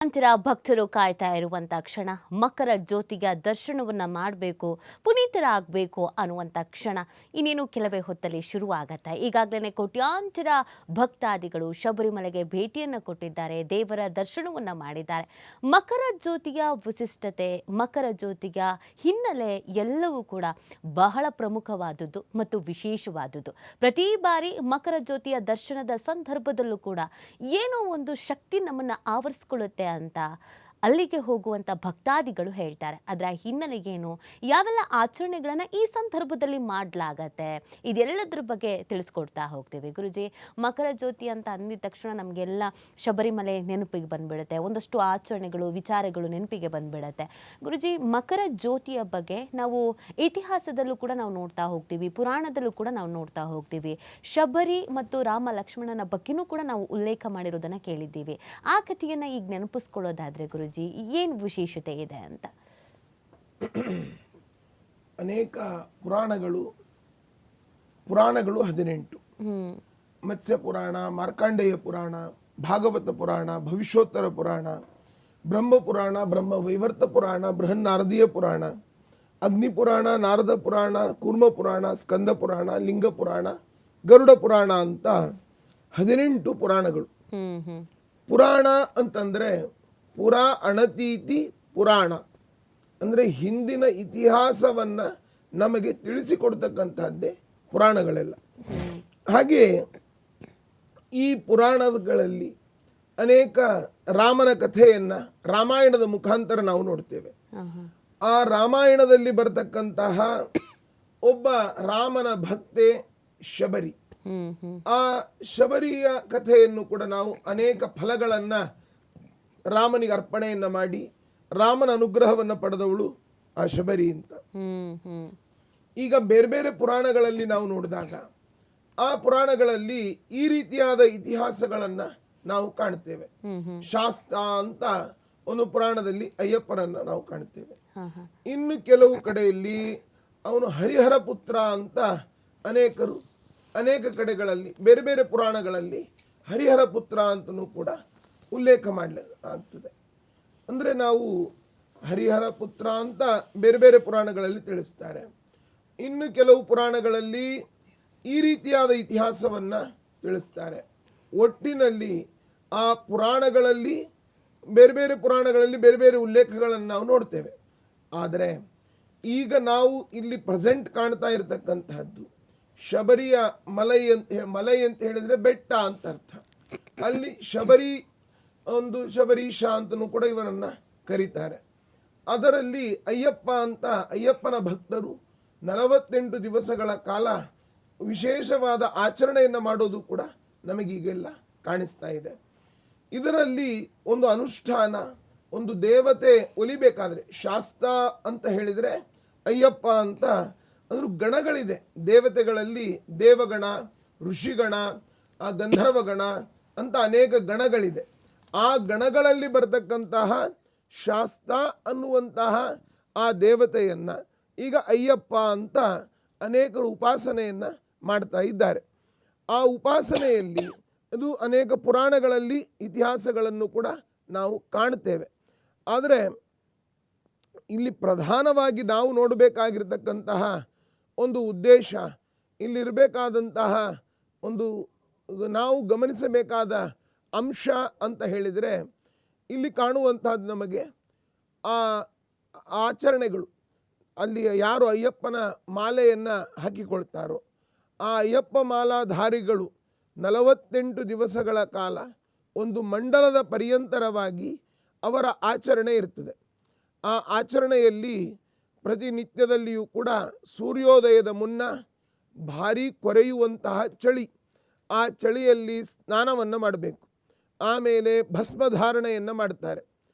ಅಂತರ ಭಕ್ತರು ಕಾಯ್ತಾ ಇರುವಂತ ಕ್ಷಣ ಮಕರ ಜ್ಯೋತಿಯ ದರ್ಶನವನ್ನ ಮಾಡಬೇಕು, ಪುನೀತರಾಗಬೇಕು ಅನ್ನುವಂಥ ಕ್ಷಣ ಇನ್ನೇನು ಕೆಲವೇ ಹೊತ್ತಲ್ಲಿ ಶುರುವಾಗತ್ತೆ. ಈಗಾಗಲೇ ಕೋಟ್ಯಾಂತರ ಭಕ್ತಾದಿಗಳು ಶಬರಿಮಲೆಗೆ ಭೇಟಿಯನ್ನು ಕೊಟ್ಟಿದ್ದಾರೆ, ದೇವರ ದರ್ಶನವನ್ನ ಮಾಡಿದ್ದಾರೆ. ಮಕರ ಜ್ಯೋತಿಯ ವಿಶಿಷ್ಟತೆ, ಮಕರ ಜ್ಯೋತಿಯ ಹಿನ್ನೆಲೆ ಎಲ್ಲವೂ ಕೂಡ ಬಹಳ ಪ್ರಮುಖವಾದದ್ದು ಮತ್ತು ವಿಶೇಷವಾದದ್ದು. ಪ್ರತಿ ಬಾರಿ ಮಕರ ಜ್ಯೋತಿಯ ದರ್ಶನದ ಸಂದರ್ಭದಲ್ಲೂ ಕೂಡ ಏನೋ ಒಂದು ಶಕ್ತಿ ನಮ್ಮನ್ನು ಆವರಿಸ್ಕೊಳ್ಳುತ್ತೆ ಅಂತ ಅಲ್ಲಿಗೆ ಹೋಗುವಂತ ಭಕ್ತಾದಿಗಳು ಹೇಳ್ತಾರೆ. ಅದರ ಹಿನ್ನೆಲೆ ಏನು, ಯಾವೆಲ್ಲ ಆಚರಣೆಗಳನ್ನ ಈ ಸಂದರ್ಭದಲ್ಲಿ ಮಾಡಲಾಗತ್ತೆ, ಇದೆಲ್ಲದ್ರ ಬಗ್ಗೆ ತಿಳಿಸ್ಕೊಡ್ತಾ ಹೋಗ್ತೀವಿ. ಗುರುಜಿ, ಮಕರ ಜ್ಯೋತಿ ಅಂತ ಅಂದಿದ ತಕ್ಷಣ ನಮಗೆಲ್ಲ ಶಬರಿಮಲೆ ನೆನಪಿಗೆ ಬಂದ್ಬಿಡುತ್ತೆ, ಒಂದಷ್ಟು ಆಚರಣೆಗಳು ವಿಚಾರಗಳು ನೆನಪಿಗೆ ಬಂದ್ಬಿಡುತ್ತೆ. ಗುರುಜಿ, ಮಕರ ಜ್ಯೋತಿಯ ಬಗ್ಗೆ ನಾವು ಇತಿಹಾಸದಲ್ಲೂ ಕೂಡ ನಾವು ನೋಡ್ತಾ ಹೋಗ್ತೀವಿ, ಪುರಾಣದಲ್ಲೂ ಕೂಡ ನಾವು ನೋಡ್ತಾ ಹೋಗ್ತೀವಿ. ಶಬರಿ ಮತ್ತು ರಾಮ ಲಕ್ಷ್ಮಣನ ಬಗ್ಗೆನೂ ಕೂಡ ನಾವು ಉಲ್ಲೇಖ ಮಾಡಿರೋದನ್ನ ಕೇಳಿದ್ದೀವಿ. ಆ ಕಥೆಯನ್ನ ಈಗ ನೆನಪಿಸ್ಕೊಳ್ಳೋದಾದ್ರೆ ಗುರುಜಿ, ಏನು ವಿಶೇಷತೆ ಇದೆ ಅಂತ? ಅನೇಕ ಪುರಾಣಗಳು 18, ಮತ್ಸ್ಯ ಪುರಾಣ, ಮಾರ್ಕಾಂಡೇಯ ಪುರಾಣ, ಭಾಗವತ ಪುರಾಣ, ಭವಿಷ್ಯೋತ್ತರ ಪುರಾಣ, ಬ್ರಹ್ಮ ಪುರಾಣ, ಬ್ರಹ್ಮ ವೈವರ್ತ ಪುರಾಣ, ಬೃಹನ್ನಾರದೀಯ ಪುರಾಣ, ಅಗ್ನಿ ಪುರಾಣ, ನಾರದ ಪುರಾಣ, ಕೂರ್ಮ ಪುರಾಣ, ಸ್ಕಂದ ಪುರಾಣ, ಲಿಂಗ ಪುರಾಣ, ಗರುಡ ಪುರಾಣ ಅಂತ 18 ಪುರಾಣಗಳು. ಪುರಾಣ ಅಂತಂದ್ರೆ ಪುರಾ ಅಣತೀತಿ ಪುರಾಣ ಅಂದರೆ ಹಿಂದಿನ ಇತಿಹಾಸವನ್ನು ನಮಗೆ ತಿಳಿಸಿಕೊಡ್ತಕ್ಕಂಥದ್ದೇ ಪುರಾಣಗಳೆಲ್ಲ. ಹಾಗೆ ಈ ಪುರಾಣಗಳಲ್ಲಿ ಅನೇಕ ರಾಮನ ಕಥೆಯನ್ನು ರಾಮಾಯಣದ ಮುಖಾಂತರ ನಾವು ನೋಡ್ತೇವೆ. ಆ ರಾಮಾಯಣದಲ್ಲಿ ಬರತಕ್ಕಂತಹ ಒಬ್ಬ ರಾಮನ ಭಕ್ತೆ ಶಬರಿ. ಆ ಶಬರಿಯ ಕಥೆಯನ್ನು ಕೂಡ ನಾವು ಅನೇಕ ಫಲಗಳನ್ನು ರಾಮನಿಗೆ ಅರ್ಪಣೆಯನ್ನ ಮಾಡಿ ರಾಮನ ಅನುಗ್ರಹವನ್ನು ಪಡೆದವಳು ಆ ಶಬರಿ ಅಂತ. ಈಗ ಬೇರೆ ಬೇರೆ ಪುರಾಣಗಳಲ್ಲಿ ನಾವು ನೋಡಿದಾಗ ಆ ಪುರಾಣಗಳಲ್ಲಿ ಈ ರೀತಿಯಾದ ಇತಿಹಾಸಗಳನ್ನ ನಾವು ಕಾಣ್ತೇವೆ. ಶಾಸ್ತ ಅಂತ ಒಂದು ಪುರಾಣದಲ್ಲಿ ಅಯ್ಯಪ್ಪನನ್ನ ನಾವು ಕಾಣ್ತೇವೆ. ಇನ್ನು ಕೆಲವು ಕಡೆಯಲ್ಲಿ ಅವನು ಹರಿಹರ ಪುತ್ರ ಅಂತ ಅನೇಕ ಕಡೆಗಳಲ್ಲಿ ಬೇರೆ ಬೇರೆ ಪುರಾಣಗಳಲ್ಲಿ ಹರಿಹರ ಪುತ್ರ ಅಂತನೂ ಕೂಡ ಉಲ್ಲೇಖ ಮಾಡಲಾಗ್ತದೆ. ಅಂದರೆ ನಾವು ಹರಿಹರ ಪುತ್ರ ಅಂತ ಬೇರೆ ಬೇರೆ ಪುರಾಣಗಳಲ್ಲಿ ತಿಳಿಸ್ತಾರೆ. ಇನ್ನು ಕೆಲವು ಪುರಾಣಗಳಲ್ಲಿ ಈ ರೀತಿಯಾದ ಇತಿಹಾಸವನ್ನು ತಿಳಿಸ್ತಾರೆ. ಒಟ್ಟಿನಲ್ಲಿ ಆ ಪುರಾಣಗಳಲ್ಲಿ ಬೇರೆ ಬೇರೆ ಪುರಾಣಗಳಲ್ಲಿ ಬೇರೆ ಬೇರೆ ಉಲ್ಲೇಖಗಳನ್ನು ನಾವು ನೋಡ್ತೇವೆ. ಆದರೆ ಈಗ ನಾವು ಇಲ್ಲಿ ಪ್ರೆಸೆಂಟ್ ಕಾಣ್ತಾ ಇರತಕ್ಕಂತಹದ್ದು ಶಬರಿಯ ಮಲೈ ಅಂತ ಹೇಳಿದರೆ ಬೆಟ್ಟ ಅಂತ ಅರ್ಥ. ಅಲ್ಲಿ ಶಬರೀಶ ಅಂತನೂ ಕೂಡ ಇವರನ್ನ ಕರೀತಾರೆ. ಅದರಲ್ಲಿ ಅಯ್ಯಪ್ಪನ ಭಕ್ತರು 48 ದಿವಸಗಳ ಕಾಲ ವಿಶೇಷವಾದ ಆಚರಣೆಯನ್ನು ಮಾಡೋದು ಕೂಡ ನಮಗೀಗೆಲ್ಲ ಕಾಣಿಸ್ತಾ ಇದೆ. ಇದರಲ್ಲಿ ಒಂದು ಅನುಷ್ಠಾನ, ಒಂದು ದೇವತೆ ಒಲಿಬೇಕಾದ್ರೆ ಶಾಸ್ತ ಅಂತ ಹೇಳಿದರೆ ಅಯ್ಯಪ್ಪ ಅಂತ ಅಂದ್ರೆ ಗಣಗಳಿದೆ. ದೇವತೆಗಳಲ್ಲಿ ದೇವಗಣ, ಋಷಿಗಣ, ಗಂಧರ್ವಗಣ ಅಂತ ಅನೇಕ ಗಣಗಳಿದೆ. ಆ ಗಣಗಳಲ್ಲಿ ಬರತಕ್ಕಂತಹ ಶಾಸ್ತ ಅನ್ನುವಂತಹ ಆ ದೇವತೆಯನ್ನ ಈಗ ಅಯ್ಯಪ್ಪ ಅಂತ ಅನೇಕರು ಉಪಾಸನೆಯನ್ನ ಮಾಡ್ತಾ ಇದ್ದಾರೆ. ಆ ಉಪಾಸನೆಯಲ್ಲಿ ಅದು ಅನೇಕ ಪುರಾಣಗಳಲ್ಲಿ ಇತಿಹಾಸಗಳನ್ನು ಕೂಡ ನಾವು ಕಾಣ್ತೇವೆ. ಆದರೆ ಇಲ್ಲಿ ಪ್ರಧಾನವಾಗಿ ನಾವು ನೋಡಬೇಕಾಗಿರ್ತಕ್ಕಂತಹ ಒಂದು ಉದ್ದೇಶ, ಇಲ್ಲಿರಬೇಕಾದಂತಹ ಒಂದು ನಾವು ಗಮನಿಸಬೇಕಾದ ಅಂಶ ಅಂತ ಹೇಳಿದರೆ, ಇಲ್ಲಿ ಕಾಣುವಂತಹದ್ದು ನಮಗೆ ಆ ಆಚರಣೆಗಳು. ಅಲ್ಲಿ ಯಾರು ಅಯ್ಯಪ್ಪನ ಮಾಲೆಯನ್ನು ಹಾಕಿಕೊಳ್ತಾರೋ ಆ ಅಯ್ಯಪ್ಪ ಮಾಲಾಧಾರಿಗಳು 48 ದಿವಸಗಳ ಕಾಲ ಒಂದು ಮಂಡಲದ ಪರ್ಯಂತರವಾಗಿ ಅವರ ಆಚರಣೆ ಇರ್ತದೆ. ಆ ಆಚರಣೆಯಲ್ಲಿ ಪ್ರತಿನಿತ್ಯದಲ್ಲಿಯೂ ಕೂಡ ಸೂರ್ಯೋದಯದ ಮುನ್ನ ಭಾರೀ ಕೊರೆಯುವಂತಹ ಚಳಿ, ಆ ಚಳಿಯಲ್ಲಿ ಸ್ನಾನವನ್ನು ಮಾಡಬೇಕು. ಆಮೇಲೆ ಭಸ್ಮಧಾರಣೆಯನ್ನು ಮಾಡ್ತಾರೆ.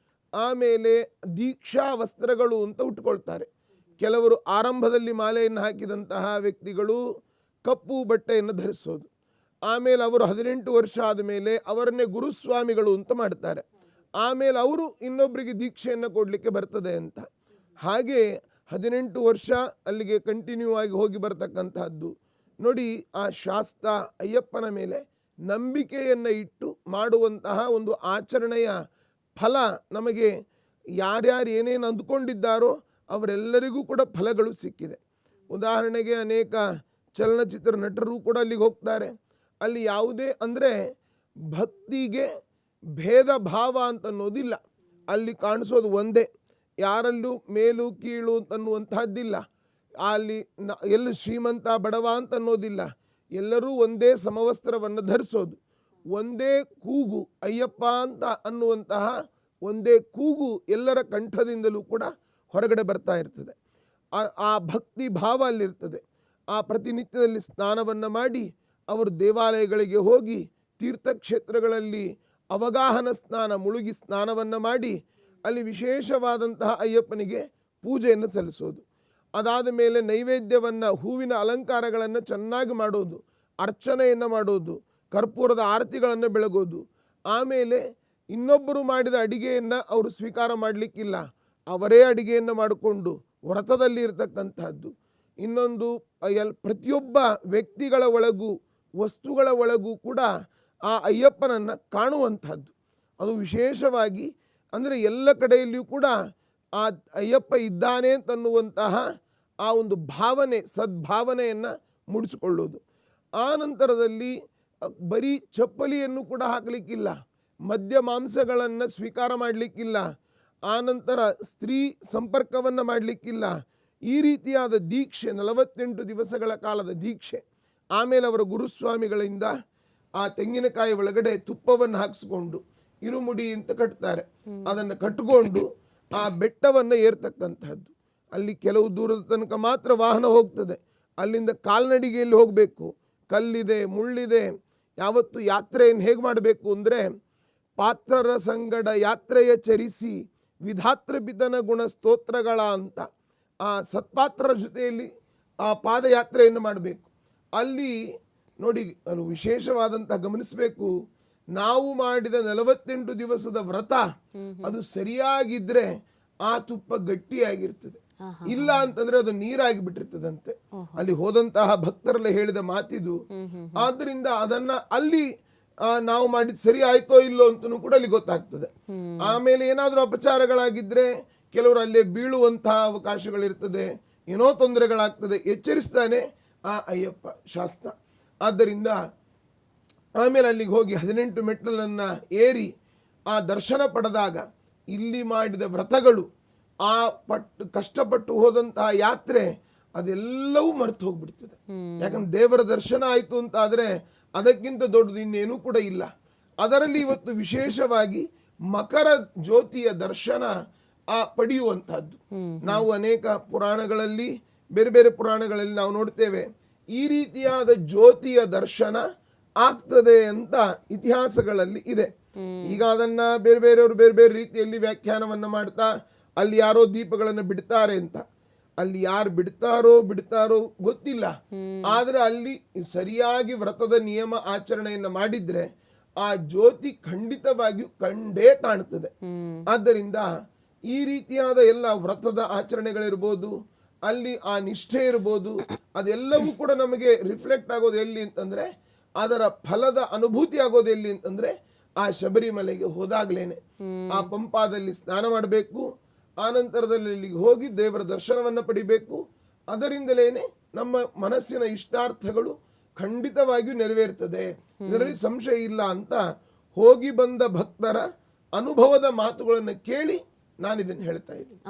ಆಮೇಲೆ ದೀಕ್ಷಾ ವಸ್ತ್ರಗಳು ಅಂತ ಉಟ್ಕೊಳ್ತಾರೆ. ಕೆಲವರು ಆರಂಭದಲ್ಲಿ ಮಾಲೆಯನ್ನು ಹಾಕಿದಂತಹ ವ್ಯಕ್ತಿಗಳು ಕಪ್ಪು ಬಟ್ಟೆಯನ್ನು ಧರಿಸೋದು. ಆಮೇಲೆ ಅವರು 18 ವರ್ಷ ಆದಮೇಲೆ ಅವರನ್ನೇ ಗುರುಸ್ವಾಮಿಗಳು ಅಂತ ಮಾಡ್ತಾರೆ. ಆಮೇಲೆ ಅವರು ಇನ್ನೊಬ್ಬರಿಗೆ ದೀಕ್ಷೆಯನ್ನು ಕೊಡಲಿಕ್ಕೆ ಬರ್ತದೆ ಅಂತ. ಹಾಗೆ 18 ವರ್ಷ ಅಲ್ಲಿಗೆ ಕಂಟಿನ್ಯೂ ಆಗಿ ಹೋಗಿ ಬರ್ತಕ್ಕಂತಹದ್ದು ನೋಡಿ. ಆ ಶಾಸ್ತ ಅಯ್ಯಪ್ಪನ ಮೇಲೆ ನಂಬಿಕೆಯನ್ನು ಇಟ್ಟು ಮಾಡುವಂತಹ ಒಂದು ಆಚರಣೆಯ ಫಲ ನಮಗೆ ಯಾರ್ಯಾರು ಏನೇನು ಅಂದುಕೊಂಡಿದ್ದಾರೋ ಅವರೆಲ್ಲರಿಗೂ ಕೂಡ ಫಲಗಳು ಸಿಕ್ಕಿದೆ. ಉದಾಹರಣೆಗೆ ಅನೇಕ ಚಲನಚಿತ್ರ ನಟರು ಕೂಡ ಅಲ್ಲಿಗೆ ಹೋಗ್ತಾರೆ. ಅಲ್ಲಿ ಯಾವುದೇ ಅಂದರೆ ಭಕ್ತಿಗೆ ಭೇದ ಭಾವ ಅಂತನ್ನೋದಿಲ್ಲ. ಅಲ್ಲಿ ಕಾಣಿಸೋದು ಒಂದೇ, ಯಾರಲ್ಲೂ ಮೇಲು ಕೀಳು ಅಂತನ್ನುವಂತಹದ್ದಿಲ್ಲ. ಅಲ್ಲಿ ಎಲ್ಲೂ ಶ್ರೀಮಂತ ಬಡವ ಅಂತನ್ನೋದಿಲ್ಲ. ಎಲ್ಲರೂ ಒಂದೇ ಸಮವಸ್ತ್ರವನ್ನು ಧರಿಸೋದು, ಒಂದೇ ಕೂಗು ಅಯ್ಯಪ್ಪ ಅಂತ ಅನ್ನುವಂತಹ ಒಂದೇ ಕೂಗು ಎಲ್ಲರ ಕಂಠದಿಂದಲೂ ಕೂಡ ಹೊರಗಡೆ ಬರ್ತಾ ಇರ್ತದೆ. ಆ ಭಕ್ತಿ ಭಾವ ಅಲ್ಲಿರ್ತದೆ. ಆ ಪ್ರತಿನಿತ್ಯದಲ್ಲಿ ಸ್ನಾನವನ್ನು ಮಾಡಿ ಅವರು ದೇವಾಲಯಗಳಿಗೆ ಹೋಗಿ ತೀರ್ಥಕ್ಷೇತ್ರಗಳಲ್ಲಿ ಅವಗಾಹನ ಸ್ನಾನ ಮುಳುಗಿ ಸ್ನಾನವನ್ನು ಮಾಡಿ ಅಲ್ಲಿ ವಿಶೇಷವಾದಂತಹ ಅಯ್ಯಪ್ಪನಿಗೆ ಪೂಜೆಯನ್ನು ಸಲ್ಲಿಸೋದು. ಅದಾದ ಮೇಲೆ ನೈವೇದ್ಯವನ್ನು ಹೂವಿನ ಅಲಂಕಾರಗಳನ್ನು ಚೆನ್ನಾಗಿ ಮಾಡೋದು, ಅರ್ಚನೆಯನ್ನು ಮಾಡೋದು, ಕರ್ಪೂರದ ಆರತಿಗಳನ್ನು ಬೆಳಗೋದು. ಆಮೇಲೆ ಇನ್ನೊಬ್ಬರು ಮಾಡಿದ ಅಡಿಗೆಯನ್ನು ಅವರು ಸ್ವೀಕಾರ ಮಾಡಲಿಕ್ಕಿಲ್ಲ, ಅವರೇ ಅಡಿಗೆಯನ್ನು ಮಾಡಿಕೊಂಡು ವ್ರತದಲ್ಲಿ ಇರತಕ್ಕಂಥದ್ದು. ಇನ್ನೊಂದು ಪ್ರತಿಯೊಬ್ಬ ವ್ಯಕ್ತಿಗಳ ಒಳಗೂ ವಸ್ತುಗಳ ಒಳಗೂ ಕೂಡ ಆ ಅಯ್ಯಪ್ಪನನ್ನು ಕಾಣುವಂಥದ್ದು. ಅದು ವಿಶೇಷವಾಗಿ ಅಂದರೆ ಎಲ್ಲ ಕಡೆಯಲ್ಲಿಯೂ ಕೂಡ ಆ ಅಯ್ಯಪ್ಪ ಇದ್ದಾನೆ ಅಂತನ್ನುವಂತಹ ಆ ಒಂದು ಭಾವನೆ, ಸದ್ಭಾವನೆಯನ್ನು ಮೂಡಿಸಿಕೊಳ್ಳೋದು. ಆ ನಂತರದಲ್ಲಿ ಬರೀ ಚಪ್ಪಲಿಯನ್ನು ಕೂಡ ಹಾಕಲಿಕ್ಕಿಲ್ಲ, ಮದ್ಯ ಮಾಂಸಗಳನ್ನು ಸ್ವೀಕಾರ ಮಾಡಲಿಕ್ಕಿಲ್ಲ, ಆನಂತರ ಸ್ತ್ರೀ ಸಂಪರ್ಕವನ್ನು ಮಾಡಲಿಕ್ಕಿಲ್ಲ. ಈ ರೀತಿಯಾದ ದೀಕ್ಷೆ 48 ದಿವಸಗಳ ಕಾಲದ ದೀಕ್ಷೆ. ಆಮೇಲೆ ಅವರ ಗುರುಸ್ವಾಮಿಗಳಿಂದ ಆ ತೆಂಗಿನಕಾಯಿ ಒಳಗಡೆ ತುಪ್ಪವನ್ನು ಹಾಕಿಸ್ಕೊಂಡು ಇರುಮುಡಿ ಅಂತ ಕಟ್ತಾರೆ, ಅದನ್ನು ಕಟ್ಟಿಕೊಂಡು ಆ ಬೆಟ್ಟವನ್ನು ಏರ್ತಕ್ಕಂಥದ್ದು. ಅಲ್ಲಿ ಕೆಲವು ದೂರದ ತನಕ ಮಾತ್ರ ವಾಹನ ಹೋಗ್ತದೆ, ಅಲ್ಲಿಂದ ಕಾಲ್ನಡಿಗೆಯಲ್ಲಿ ಹೋಗಬೇಕು. ಕಲ್ಲಿದೆ, ಮುಳ್ಳಿದೆ. ಯಾವತ್ತು ಯಾತ್ರೆಯನ್ನು ಹೇಗೆ ಮಾಡಬೇಕು ಅಂದರೆ, ಪಾತ್ರರ ಸಂಗಡ ಯಾತ್ರೆಯ ಚರಿಸಿ ವಿಧಾತೃ ಬಿತನ ಗುಣ ಸ್ತೋತ್ರಗಳ ಅಂತ ಆ ಸತ್ಪಾತ್ರರ ಜೊತೆಯಲ್ಲಿ ಆ ಪಾದಯಾತ್ರೆಯನ್ನು ಮಾಡಬೇಕು. ಅಲ್ಲಿ ನೋಡಿ, ಅದು ವಿಶೇಷವಾದಂಥ ಗಮನಿಸಬೇಕು. ನಾವು ಮಾಡಿದ 48 ದಿವಸದ ವ್ರತ ಅದು ಸರಿಯಾಗಿದ್ರೆ ಆ ತುಪ್ಪ ಗಟ್ಟಿಯಾಗಿರ್ತದೆ, ಇಲ್ಲ ಅಂತಂದ್ರೆ ಅದು ನೀರಾಗಿ ಬಿಟ್ಟಿರ್ತದಂತೆ. ಅಲ್ಲಿ ಹೋದಂತಹ ಭಕ್ತರೆಲ್ಲ ಹೇಳಿದ ಮಾತಿದು. ಆದ್ರಿಂದ ಅದನ್ನ ಅಲ್ಲಿ ನಾವು ಮಾಡಿದ್ ಸರಿ ಆಯ್ತೋ ಇಲ್ಲೋ ಅಂತನೂ ಕೂಡ ಅಲ್ಲಿ ಗೊತ್ತಾಗ್ತದೆ. ಆಮೇಲೆ ಏನಾದ್ರೂ ಅಪಚಾರಗಳಾಗಿದ್ರೆ ಕೆಲವರು ಅಲ್ಲೇ ಬೀಳುವಂತಹ ಅವಕಾಶಗಳಿರ್ತದೆ, ಏನೋ ತೊಂದರೆಗಳಾಗ್ತದೆ. ಎಚ್ಚರಿಸ್ತಾನೆ ಆ ಅಯ್ಯಪ್ಪ ಶಾಸ್ತ್ರ. ಆದ್ದರಿಂದ ಆಮೇಲೆ ಅಲ್ಲಿಗೆ ಹೋಗಿ 18 ಮೆಟ್ಟಲನ್ನು ಏರಿ ಆ ದರ್ಶನ ಪಡೆದಾಗ ಇಲ್ಲಿ ಮಾಡಿದ ವ್ರತಗಳು, ಆ ಕಷ್ಟಪಟ್ಟು ಹೋದಂತಹ ಯಾತ್ರೆ ಅದೆಲ್ಲವೂ ಮರೆತು ಹೋಗ್ಬಿಡ್ತದೆ. ಯಾಕಂದ್ರೆ ದೇವರ ದರ್ಶನ ಆಯಿತು ಅಂತ ಆದರೆ ಅದಕ್ಕಿಂತ ದೊಡ್ಡದು ಇನ್ನೇನೂ ಕೂಡ ಇಲ್ಲ. ಅದರಲ್ಲಿ ಇವತ್ತು ವಿಶೇಷವಾಗಿ ಮಕರ ಜ್ಯೋತಿಯ ದರ್ಶನ ಪಡೆಯುವಂತಹದ್ದು. ನಾವು ಅನೇಕ ಪುರಾಣಗಳಲ್ಲಿ, ಬೇರೆ ಬೇರೆ ಪುರಾಣಗಳಲ್ಲಿ ನಾವು ನೋಡ್ತೇವೆ ಈ ರೀತಿಯಾದ ಜ್ಯೋತಿಯ ದರ್ಶನ ಆಗ್ತದೆ ಅಂತ ಇತಿಹಾಸಗಳಲ್ಲಿ ಇದೆ. ಈಗ ಅದನ್ನ ಬೇರೆ ಬೇರೆಯವರು ಬೇರೆ ಬೇರೆ ರೀತಿಯಲ್ಲಿ ವ್ಯಾಖ್ಯಾನವನ್ನ ಮಾಡ್ತಾ ಅಲ್ಲಿ ಯಾರೋ ದೀಪಗಳನ್ನು ಬಿಡ್ತಾರೆ ಅಂತ. ಅಲ್ಲಿ ಯಾರು ಬಿಡ್ತಾರೋ ಗೊತ್ತಿಲ್ಲ, ಆದ್ರೆ ಅಲ್ಲಿ ಸರಿಯಾಗಿ ವ್ರತದ ನಿಯಮ ಆಚರಣೆಯನ್ನು ಮಾಡಿದ್ರೆ ಆ ಜ್ಯೋತಿ ಖಂಡಿತವಾಗಿಯೂ ಕಂಡೇ ಕಾಣುತ್ತದೆ. ಆದ್ದರಿಂದ ಈ ರೀತಿಯಾದ ಎಲ್ಲ ವ್ರತದ ಆಚರಣೆಗಳಿರ್ಬೋದು, ಅಲ್ಲಿ ಆ ನಿಷ್ಠೆ ಇರ್ಬೋದು, ಅದೆಲ್ಲವೂ ಕೂಡ ನಮಗೆ ರಿಫ್ಲೆಕ್ಟ್ ಆಗೋದು ಎಲ್ಲಿ ಅಂತಂದ್ರೆ, ಅದರ ಫಲದ ಅನುಭೂತಿ ಆಗೋದು ಎಲ್ಲಿ ಅಂತಂದ್ರೆ ಆ ಶಬರಿಮಲೆಗೆ ಹೋದಾಗ್ಲೇನೆ. ಆ ಪಂಪಾದಲ್ಲಿ ಸ್ನಾನ ಮಾಡಬೇಕು, ಆನಂತರದಲ್ಲಿ ಇಲ್ಲಿಗೆ ಹೋಗಿ ದೇವರ ದರ್ಶನವನ್ನು ಪಡಿಬೇಕು. ಅದರಿಂದಲೇನೆ ನಮ್ಮ ಮನಸ್ಸಿನ ಇಷ್ಟಾರ್ಥಗಳು ಖಂಡಿತವಾಗಿಯೂ ನೆರವೇರ್ತದೆ, ಇದರಲ್ಲಿ ಸಂಶಯ ಇಲ್ಲ ಅಂತ ಹೋಗಿ ಬಂದ ಭಕ್ತರ ಅನುಭವದ ಮಾತುಗಳನ್ನು ಕೇಳಿ ನಾನಿದನ್ನು ಹೇಳ್ತಾ ಇದ್ದೀನಿ.